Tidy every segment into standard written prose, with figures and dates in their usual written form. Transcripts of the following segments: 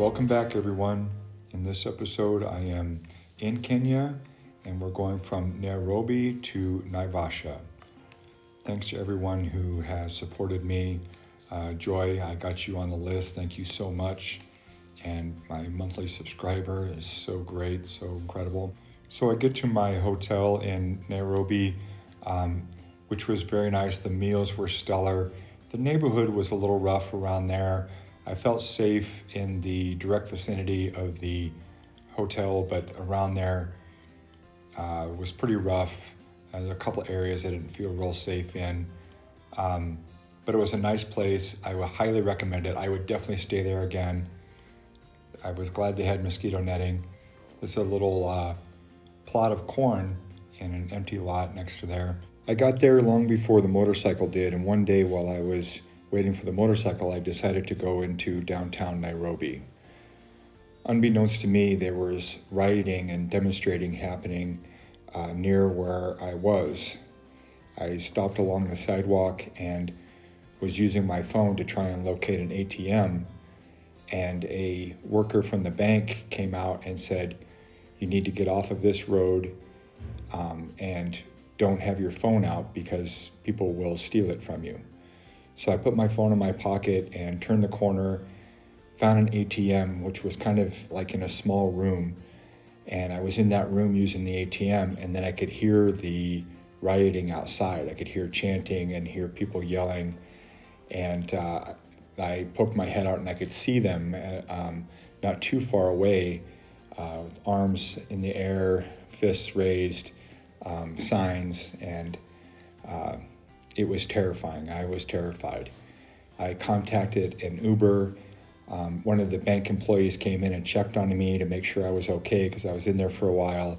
Welcome back, everyone. In this episode, I am in Kenya, and we're going from Nairobi to Naivasha. Thanks to everyone who has supported me. Joy, I got you on the list. Thank you so much. And my monthly subscriber is so great, so incredible. So I get to my hotel in Nairobi, which was very nice. The meals were stellar. The neighborhood was a little rough around there. I felt safe in the direct vicinity of the hotel, but around there was pretty rough. There's a couple areas I didn't feel real safe in. But it was a nice place. I would highly recommend it. I would definitely stay there again. I was glad they had mosquito netting. There's a little plot of corn in an empty lot next to there. I got there long before the motorcycle did, and one day while I was waiting for the motorcycle, I decided to go into downtown Nairobi. Unbeknownst to me, there was rioting and demonstrating happening near where I was. I stopped along the sidewalk and was using my phone to try and locate an ATM, and a worker from the bank came out and said, "You need to get off of this road and don't have your phone out because people will steal it from you." So I put my phone in my pocket and turned the corner, found an ATM, which was kind of like in a small room. And I was in that room using the ATM, and then I could hear the rioting outside. I could hear chanting and hear people yelling. And I poked my head out and I could see them not too far away, arms in the air, fists raised, signs, and it was terrifying. I was terrified. I contacted an Uber. One of the bank employees came in and checked on me to make sure I was okay because I was in there for a while.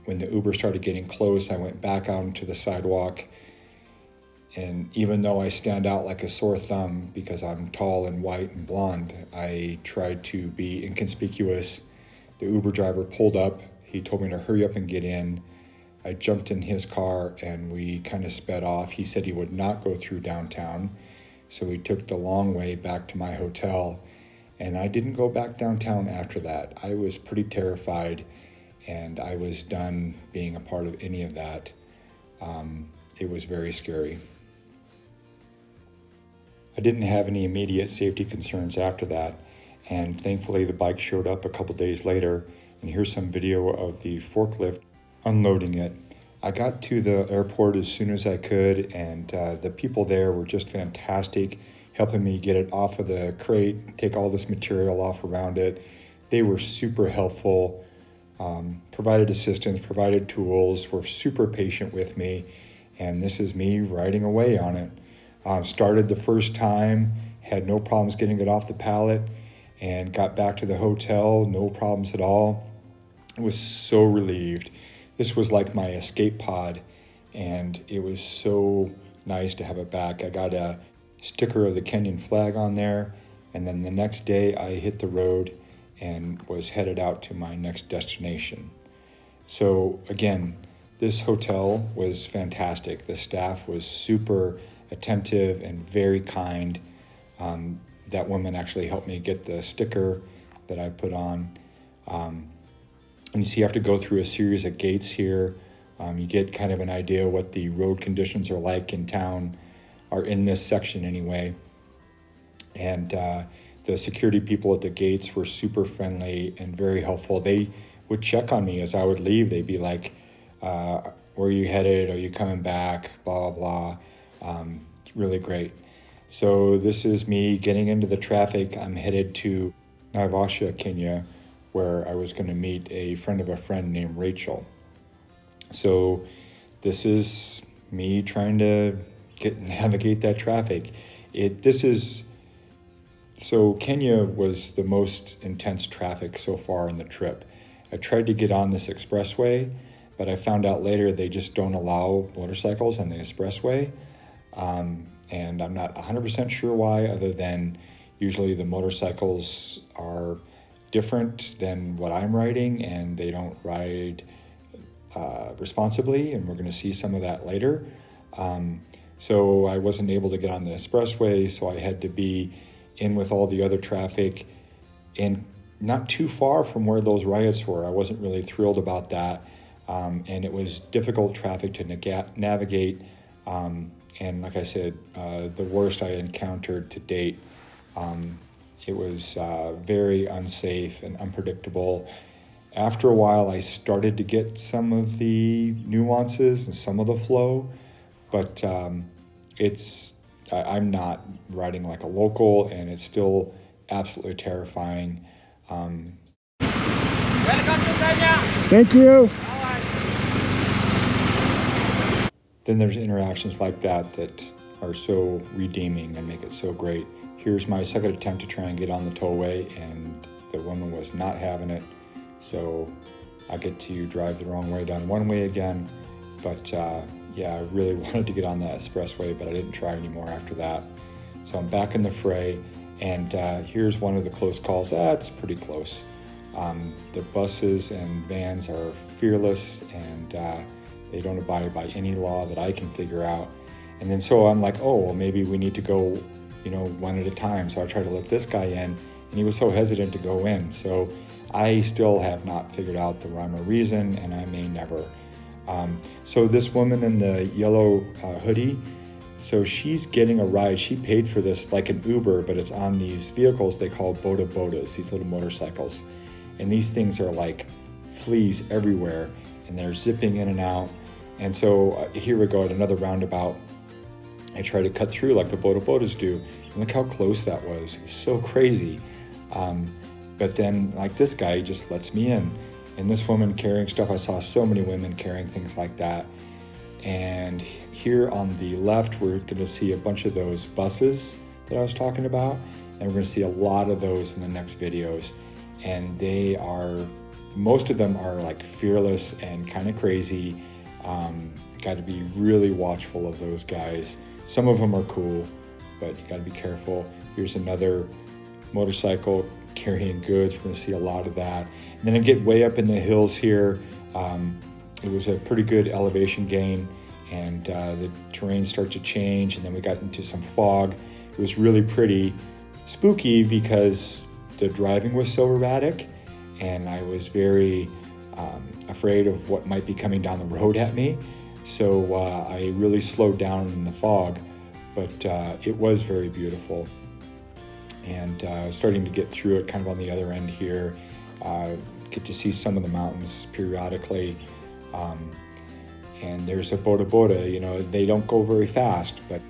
When the Uber started getting close, I went back out onto the sidewalk. And even though I stand out like a sore thumb because I'm tall and white and blonde, I tried to be inconspicuous. The Uber driver pulled up. He told me to hurry up and get in. I jumped in his car and we kind of sped off. He said he would not go through downtown, so we took the long way back to my hotel, and I didn't go back downtown after that. I was pretty terrified, and I was done being a part of any of that. It was very scary. I didn't have any immediate safety concerns after that, and thankfully the bike showed up a couple days later, and here's some video of the forklift unloading it. I got to the airport as soon as I could, and the people there were just fantastic, helping me get it off of the crate, take all this material off around it. They were super helpful, provided assistance, provided tools, were super patient with me, and this is me riding away on it. Started the first time, had no problems getting it off the pallet, and got back to the hotel, no problems at all. I was so relieved. This was like my escape pod, and it was so nice to have it back. I got a sticker of the Kenyan flag on there, and then the next day I hit the road and was headed out to my next destination. So again, this hotel was fantastic. The staff was super attentive and very kind. That woman actually helped me get the sticker that I put on. And you see you have to go through a series of gates here. You get kind of an idea what the road conditions are like in town, or in this section anyway. And the security people at the gates were super friendly and very helpful. They would check on me as I would leave. They'd be like, where are you headed? Are you coming back? Blah, blah, blah. Really great. So this is me getting into the traffic. I'm headed to Naivasha, Kenya, where I was going to meet a friend of a friend named Rachel. So this is me trying to navigate that traffic. So Kenya was the most intense traffic so far on the trip. I tried to get on this expressway, but I found out later they just don't allow motorcycles on the expressway. And I'm not 100% sure why, other than usually the motorcycles are different than what I'm riding, and they don't ride responsibly, and we're going to see some of that later. So I wasn't able to get on the expressway, so I had to be in with all the other traffic and not too far from where those riots were. I wasn't really thrilled about that. And it was difficult traffic to navigate. And like I said, the worst I encountered to date. It was very unsafe and unpredictable. After a while, I started to get some of the nuances and some of the flow, but I'm not riding like a local, and it's still absolutely terrifying. Thank you. Then there's interactions like that are so redeeming and make it so great. Here's my second attempt to try and get on the tollway, and the woman was not having it. So I get to drive the wrong way down one way again. But yeah, I really wanted to get on the expressway, but I didn't try anymore after that. So I'm back in the fray, and here's one of the close calls. It's pretty close. The buses and vans are fearless, and they don't abide by any law that I can figure out. And then so I'm like, oh, well, maybe we need to go, one at a time. So I tried to let this guy in, and he was so hesitant to go in. So I still have not figured out the rhyme or reason, and I may never. So this woman in the yellow hoodie, so she's getting a ride. She paid for this like an Uber, but it's on these vehicles they call bodas, these little motorcycles. And these things are like fleas everywhere, and they're zipping in and out. And so here we go at another roundabout. I try to cut through like the bodas do. And look how close that was. It was so crazy. But then like this guy just lets me in. And this woman carrying stuff, I saw so many women carrying things like that. And here on the left, we're going to see a bunch of those buses that I was talking about. And we're going to see a lot of those in the next videos. And most of them are like fearless and kind of crazy. Got to be really watchful of those guys. Some of them are cool, but you got to be careful. Here's another motorcycle carrying goods. We're going to see a lot of that. And then I get way up in the hills here. It was a pretty good elevation gain, and the terrain started to change, and then we got into some fog. It was really pretty spooky because the driving was so erratic, and I was very afraid of what might be coming down the road at me. So I really slowed down in the fog, but it was very beautiful. And starting to get through it kind of on the other end here, get to see some of the mountains periodically. And there's a boda, they don't go very fast, but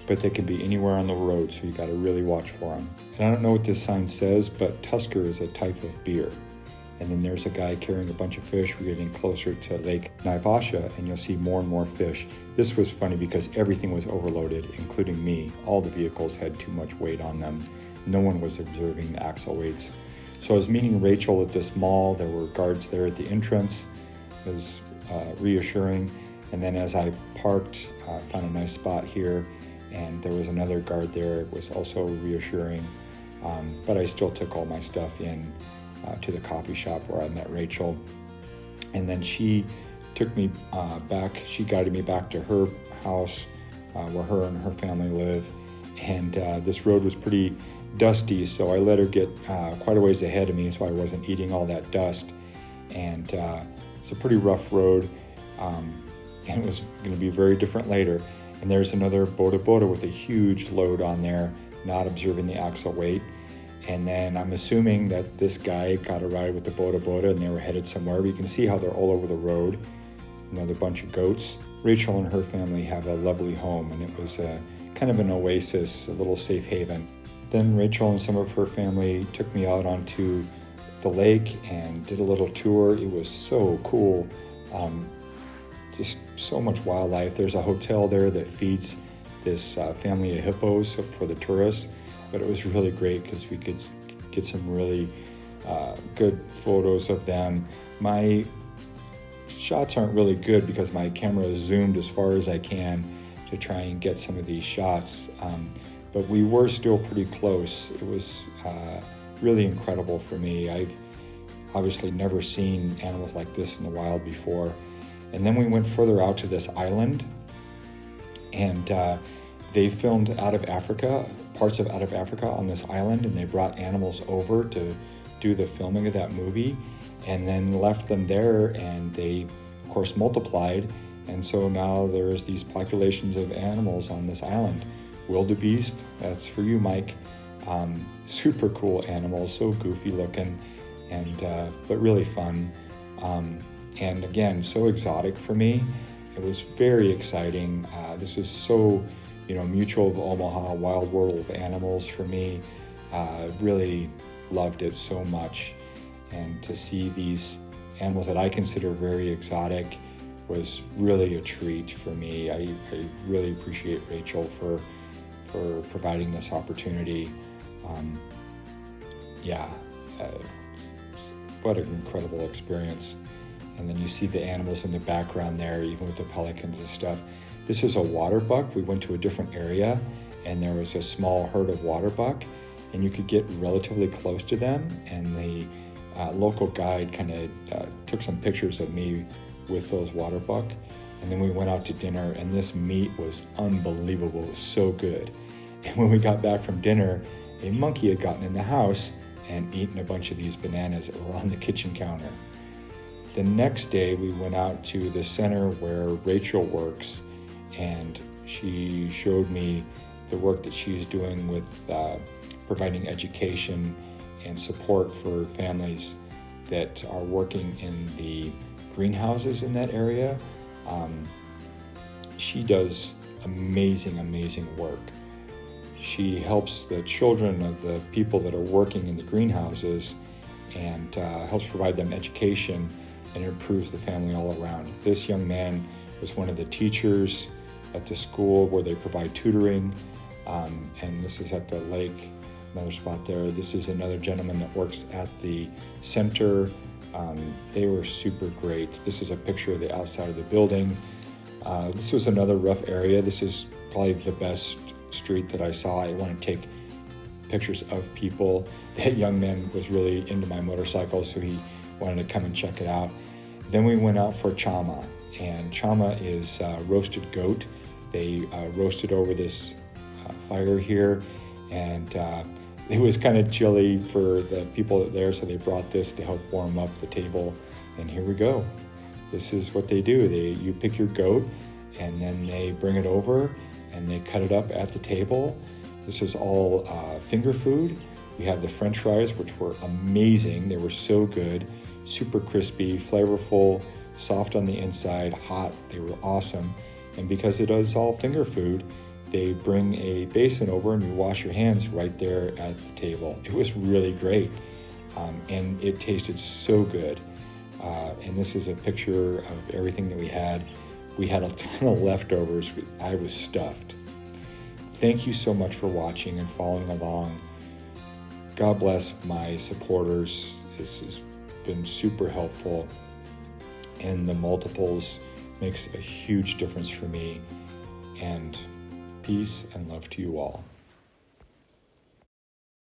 they can be anywhere on the road, so you got to really watch for them. And I don't know what this sign says, but Tusker is a type of beer. And then there's a guy carrying a bunch of fish. We're getting closer to Lake Naivasha, and you'll see more and more fish. This was funny because everything was overloaded, including me. All the vehicles had too much weight on them. No one was observing the axle weights. So I was meeting Rachel at this mall. There were guards there at the entrance. It was reassuring. And then as I parked, found a nice spot here, and there was another guard there. It was also reassuring. But I still took all my stuff in to the coffee shop where I met Rachel. And then she took me back. She guided me back to her house where her and her family live. And this road was pretty dusty, so I let her get quite a ways ahead of me so I wasn't eating all that dust. And it's a pretty rough road, and it was going to be very different later. And there's another boda with a huge load on there, not observing the axle weight. And then I'm assuming that this guy got a ride with the boda and they were headed somewhere. But you can see how they're all over the road. Another bunch of goats. Rachel and her family have a lovely home, and it was kind of an oasis, a little safe haven. Then Rachel and some of her family took me out onto the lake and did a little tour. It was so cool. Just so much wildlife. There's a hotel there that feeds this family of hippos for the tourists, but it was really great because we could get some really good photos of them. My shots aren't really good because my camera is zoomed as far as I can to try and get some of these shots, but we were still pretty close. It was really incredible for me. I've obviously never seen animals like this in the wild before. And then we went further out to this island, and They filmed out of Africa, parts of out of Africa on this island, and they brought animals over to do the filming of that movie, and then left them there, and they, of course, multiplied, and so now there's these populations of animals on this island. Wildebeest, that's for you, Mike. Super cool animals, so goofy looking, and but really fun. And again, so exotic for me. It was very exciting. This was so, Mutual of Omaha, Wild World of Animals for me. Really loved it so much. And to see these animals that I consider very exotic was really a treat for me. I really appreciate Rachel for providing this opportunity. What an incredible experience. And then you see the animals in the background there, even with the pelicans and stuff. This is a water buck. We went to a different area, and there was a small herd of water buck, and you could get relatively close to them. And the local guide kind of took some pictures of me with those water buck. And then we went out to dinner, and this meat was unbelievable. It was so good. And when we got back from dinner, a monkey had gotten in the house and eaten a bunch of these bananas that were on the kitchen counter. The next day, we went out to the center where Rachel works, and she showed me the work that she's doing with providing education and support for families that are working in the greenhouses in that area. She does amazing work. She helps the children of the people that are working in the greenhouses and helps provide them education, and improves the family all around. This young man was one of the teachers at the school where they provide tutoring, and this is at the lake, another spot there. This is another gentleman that works at the center. They were super great. This is a picture of the outside of the building. This was another rough area. This is probably the best street that I saw. I want to take pictures of people. That young man was really into my motorcycle, so he wanted to come and check it out. Then we went out for chama, and chama is roasted goat. They roasted over this fire here, and it was kind of chilly for the people there, so they brought this to help warm up the table. And here we go. This is what they do. You pick your goat, and then they bring it over, and they cut it up at the table. This is all finger food. We had the French fries, which were amazing. They were so good, super crispy, flavorful, soft on the inside, hot. They were awesome. And because it is all finger food, they bring a basin over and you wash your hands right there at the table. It was really great. And it tasted so good. And this is a picture of everything that we had. We had a ton of leftovers. I was stuffed. Thank you so much for watching and following along. God bless my supporters. This has been super helpful, and the multiples makes a huge difference for me. And peace and love to you all.